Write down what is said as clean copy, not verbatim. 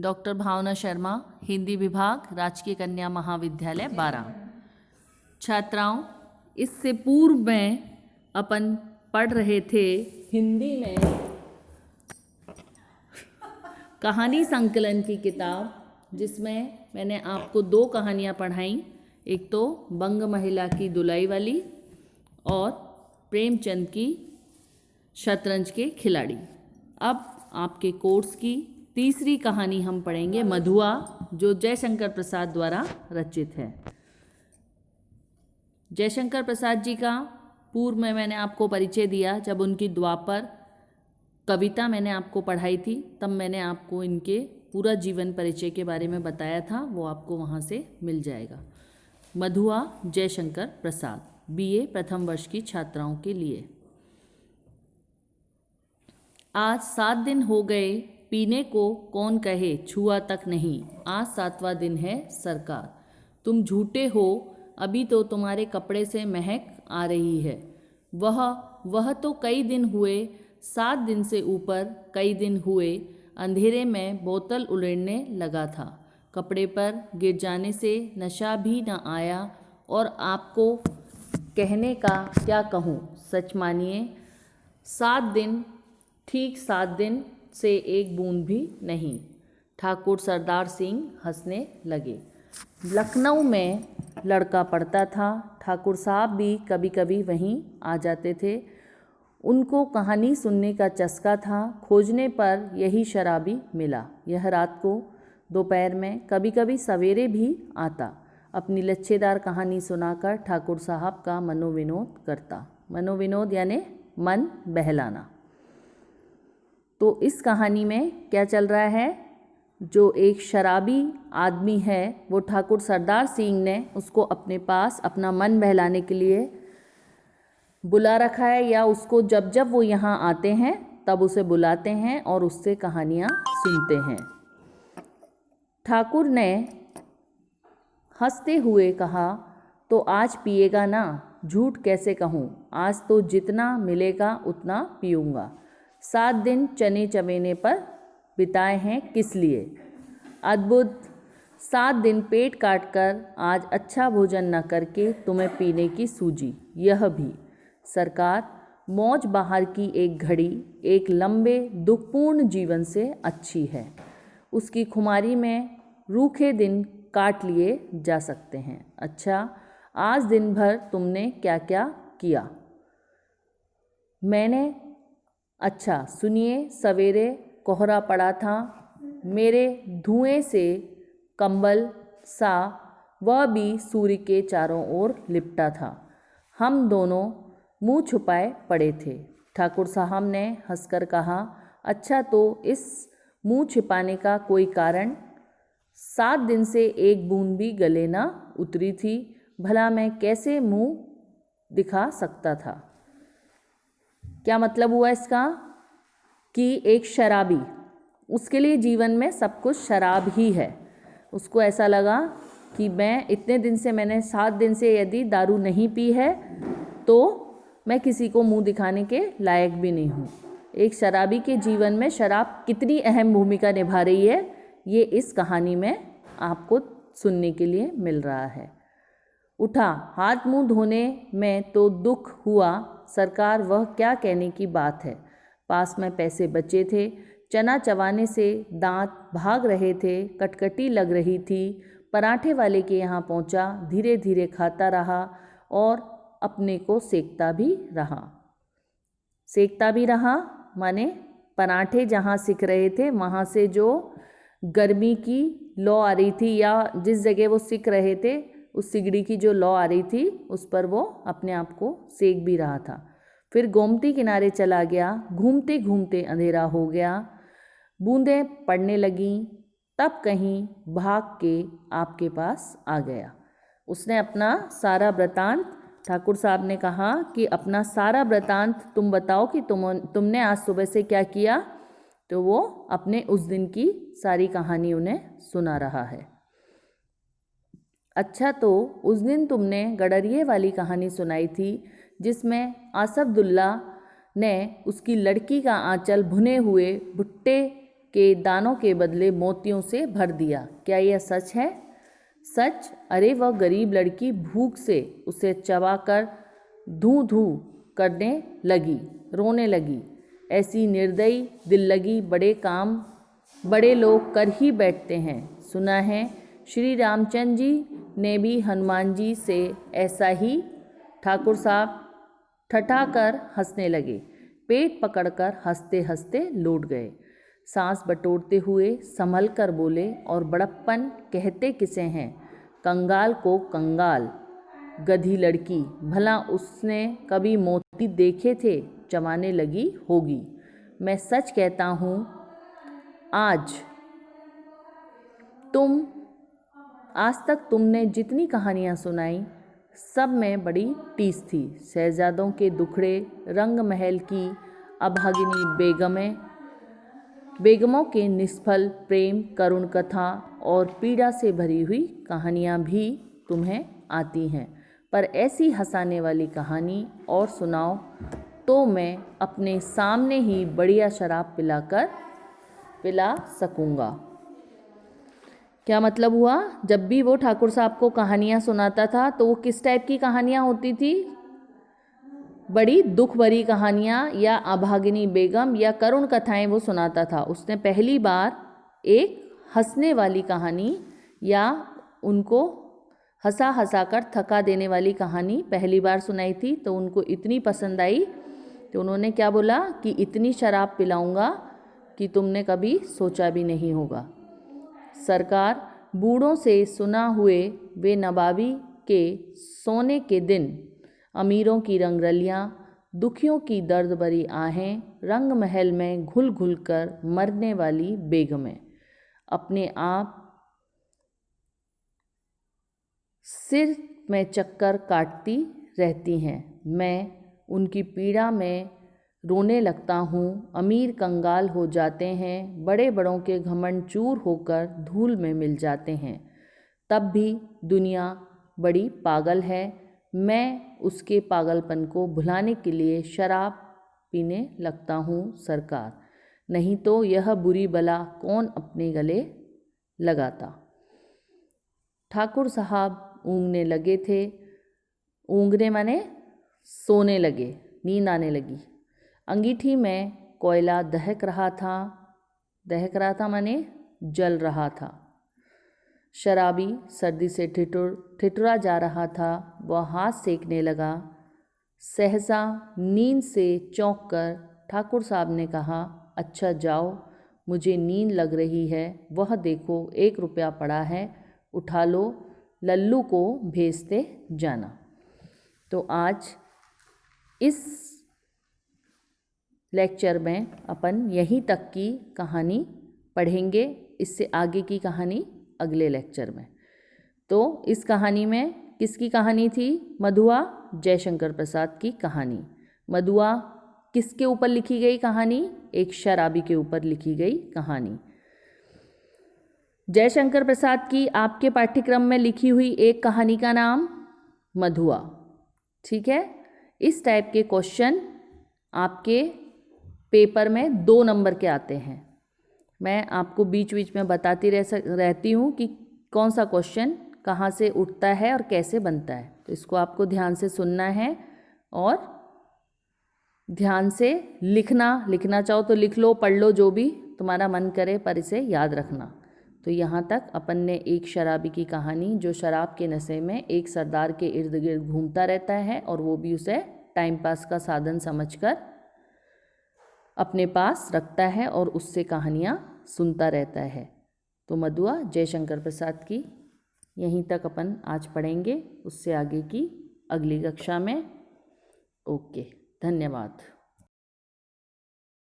Doctor भावना शर्मा, हिंदी विभाग, राजकीय कन्या महाविद्यालय 12। छात्राओं, इससे पूर्व में अपन पढ़ रहे थे हिंदी में कहानी संकलन की किताब, जिसमें मैंने आपको 2 कहानियाँ पढ़ाई। एक तो बंग महिला की दुलाई वाली और प्रेमचंद की शतरंज के खिलाड़ी। अब आपके कोर्स की तीसरी कहानी हम पढ़ेंगे, मधुआ, जो जयशंकर प्रसाद द्वारा रचित है। जयशंकर प्रसाद जी का पूर्व में मैंने आपको परिचय दिया जब उनकी द्वापर कविता मैंने आपको पढ़ाई थी, तब मैंने आपको इनके पूरा जीवन परिचय के बारे में बताया था, वो आपको वहाँ से मिल जाएगा। मधुआ जयशंकर प्रसाद, बीए प्रथम वर्ष की छात्राओं के लिए। आज 7 दिन हो गए, पीने को कौन कहे, छुआ तक नहीं, आज 7वां दिन है सरकार। तुम झूठे हो, अभी तो तुम्हारे कपड़े से महक आ रही है। वह तो कई दिन हुए, 7 दिन से ऊपर कई दिन हुए, अंधेरे में बोतल उड़ेलने लगा था। कपड़े पर गिर जाने से नशा भी न आया, और आपको कहने का क्या कहूँ, सच मानिए 7 दिन, ठीक 7 दिन से एक बूंद भी नहीं। ठाकुर सरदार सिंह हंसने लगे। लखनऊ में लड़का पढ़ता था, ठाकुर साहब भी कभी कभी वहीं आ जाते थे। उनको कहानी सुनने का चस्का था। खोजने पर यही शराबी मिला। यह रात को, दोपहर में, कभी कभी सवेरे भी आता। अपनी लच्छेदार कहानी सुनाकर ठाकुर साहब का मनोविनोद करता। मनोविनोद यानी मन बहलाना। तो इस कहानी में क्या चल रहा है, जो एक शराबी आदमी है वो ठाकुर सरदार सिंह ने उसको अपने पास अपना मन बहलाने के लिए बुला रखा है, या उसको जब जब वो यहाँ आते हैं तब उसे बुलाते हैं और उससे कहानियाँ सुनते हैं। ठाकुर ने हंसते हुए कहा, तो आज पिएगा ना? झूठ कैसे कहूँ, आज तो जितना मिलेगा उतना पीऊँगा। 7 दिन चने चमेने पर बिताए हैं किस लिए? अद्भुत। 7 दिन पेट काट कर आज अच्छा भोजन न करके तुम्हें पीने की सूझी। यह भी सरकार, मौज बाहर की एक घड़ी एक लंबे दुखपूर्ण जीवन से अच्छी है। उसकी खुमारी में रूखे दिन काट लिए जा सकते हैं। अच्छा, आज दिन भर तुमने क्या क्या किया? मैंने, अच्छा सुनिए, सवेरे कोहरा पड़ा था, मेरे धुएं से कंबल सा वह भी सूर्य के चारों ओर लिपटा था। हम दोनों मुंह छुपाए पड़े थे। ठाकुर साहब ने हंसकर कहा, अच्छा तो इस मुंह छिपाने का कोई कारण? 7 दिन से एक बूंद भी गले न उतरी थी, भला मैं कैसे मुंह दिखा सकता था? क्या मतलब हुआ इसका कि एक शराबी, उसके लिए जीवन में सब कुछ शराब ही है। उसको ऐसा लगा कि मैं इतने दिन से, मैंने 7 दिन से यदि दारू नहीं पी है तो मैं किसी को मुंह दिखाने के लायक भी नहीं हूँ। एक शराबी के जीवन में शराब कितनी अहम भूमिका निभा रही है, ये इस कहानी में आपको सुनने के लिए मिल रहा है। उठा, हाथ मुंह धोने में तो दुख हुआ सरकार, वह क्या कहने की बात है। पास में पैसे बचे थे, चना चबाने से दांत भाग रहे थे, कटकटी लग रही थी। पराठे वाले के यहाँ पहुँचा, धीरे धीरे खाता रहा और अपने को सेकता भी रहा। सेकता भी रहा माने पराठे जहाँ सिक रहे थे वहाँ से जो गर्मी की लौ आ रही थी, या जिस जगह वो सिक रहे थे उस सिगड़ी की जो लौ आ रही थी उस पर वो अपने आप को सेक भी रहा था। फिर गोमती किनारे चला गया। घूमते घूमते अंधेरा हो गया, बूंदें पड़ने लगीं, तब कहीं भाग के आपके पास आ गया। उसने अपना सारा वृतांत, ठाकुर साहब ने कहा कि अपना सारा वृतांत तुम बताओ कि तुमने आज सुबह से क्या किया। तो वो अपने उस दिन की सारी कहानी उन्हें सुना रहा है। अच्छा, तो उस दिन तुमने गडरिये वाली कहानी सुनाई थी, जिसमें आसफदुल्ला ने उसकी लड़की का आंचल भुने हुए भुट्टे के दानों के बदले मोतियों से भर दिया। क्या यह सच है? सच? अरे वह गरीब लड़की भूख से उसे चबाकर धू धू करने लगी, रोने लगी। ऐसी निर्दयी दिल लगी बड़े काम बड़े लोग कर ही बैठते हैं। सुना है श्री रामचंद्र जी ने भी हनुमान जी से ऐसा ही। ठाकुर साहब ठठाकर हंसने लगे, पेट पकड़कर हंसते हंसते लौट गए। सांस बटोरते हुए संभल कर बोले, और बड़प्पन कहते किसे हैं? कंगाल को कंगाल, गधी लड़की, भला उसने कभी मोती देखे थे? चबाने लगी होगी। मैं सच कहता हूँ, आज तक तुमने जितनी कहानियाँ सुनाई सब में बड़ी टीस थी। शहजादों के दुखड़े, रंग महल की अभागिनी बेगमों के निष्फल प्रेम, करुण कथा और पीड़ा से भरी हुई कहानियाँ भी तुम्हें आती हैं, पर ऐसी हंसाने वाली कहानी और सुनाओ तो मैं अपने सामने ही बढ़िया शराब पिला सकूँगा। क्या मतलब हुआ? जब भी वो ठाकुर साहब को कहानियाँ सुनाता था तो वो किस टाइप की कहानियाँ होती थी? बड़ी दुख भरी कहानियाँ या अभागिनी बेगम या करुण कथाएं वो सुनाता था। उसने पहली बार एक हंसने वाली कहानी या उनको हंसा हंसा कर थका देने वाली कहानी पहली बार सुनाई थी, तो उनको इतनी पसंद आई तो उन्होंने क्या बोला कि इतनी शराब पिलाऊंगा कि तुमने कभी सोचा भी नहीं होगा। सरकार, बूढ़ों से सुना हुए वे नवाबी के सोने के दिन, अमीरों की रंगरलियाँ, दुखियों की दर्द भरी आहें, रंग महल में घुल घुल कर मरने वाली बेगमें अपने आप सिर में चक्कर काटती रहती हैं। मैं उनकी पीड़ा में रोने लगता हूँ। अमीर कंगाल हो जाते हैं, बड़े बड़ों के घमंड चूर होकर धूल में मिल जाते हैं। तब भी दुनिया बड़ी पागल है। मैं उसके पागलपन को भुलाने के लिए शराब पीने लगता हूँ सरकार, नहीं तो यह बुरी बला कौन अपने गले लगाता। ठाकुर साहब ऊँघने लगे थे। ऊँघने माने सोने लगे, नींद आने लगी। अंगीठी में कोयला दहक रहा था माने जल रहा था। शराबी सर्दी से ठिठुरा जा रहा था। वह हाथ सेकने लगा। सहसा नींद से चौंक कर ठाकुर साहब ने कहा, अच्छा जाओ, मुझे नींद लग रही है। वह देखो 1 रुपया पड़ा है, उठा लो, लल्लू को भेजते जाना। तो आज इस लेक्चर में अपन यहीं तक की कहानी पढ़ेंगे, इससे आगे की कहानी अगले लेक्चर में। तो इस कहानी में किसकी कहानी थी? मधुआ जयशंकर प्रसाद की कहानी। मधुआ किसके ऊपर लिखी गई कहानी? एक शराबी के ऊपर लिखी गई कहानी। जयशंकर प्रसाद की आपके पाठ्यक्रम में लिखी हुई एक कहानी का नाम मधुआ। ठीक है, इस टाइप के क्वेश्चन आपके पेपर में 2 नंबर के आते हैं। मैं आपको बीच बीच में बताती रहती हूँ कि कौन सा क्वेश्चन कहाँ से उठता है और कैसे बनता है। तो इसको आपको ध्यान से सुनना है और ध्यान से लिखना चाहो तो लिख लो, पढ़ लो, जो भी तुम्हारा मन करे, पर इसे याद रखना। तो यहाँ तक अपन ने एक शराबी की कहानी, जो शराब के नशे में एक सरदार के इर्द गिर्द घूमता रहता है और वो भी उसे टाइम पास का साधन समझकर अपने पास रखता है और उससे कहानियाँ सुनता रहता है। तो मधुआ जयशंकर प्रसाद की यहीं तक अपन आज पढ़ेंगे, उससे आगे की अगली कक्षा में। ओके, धन्यवाद।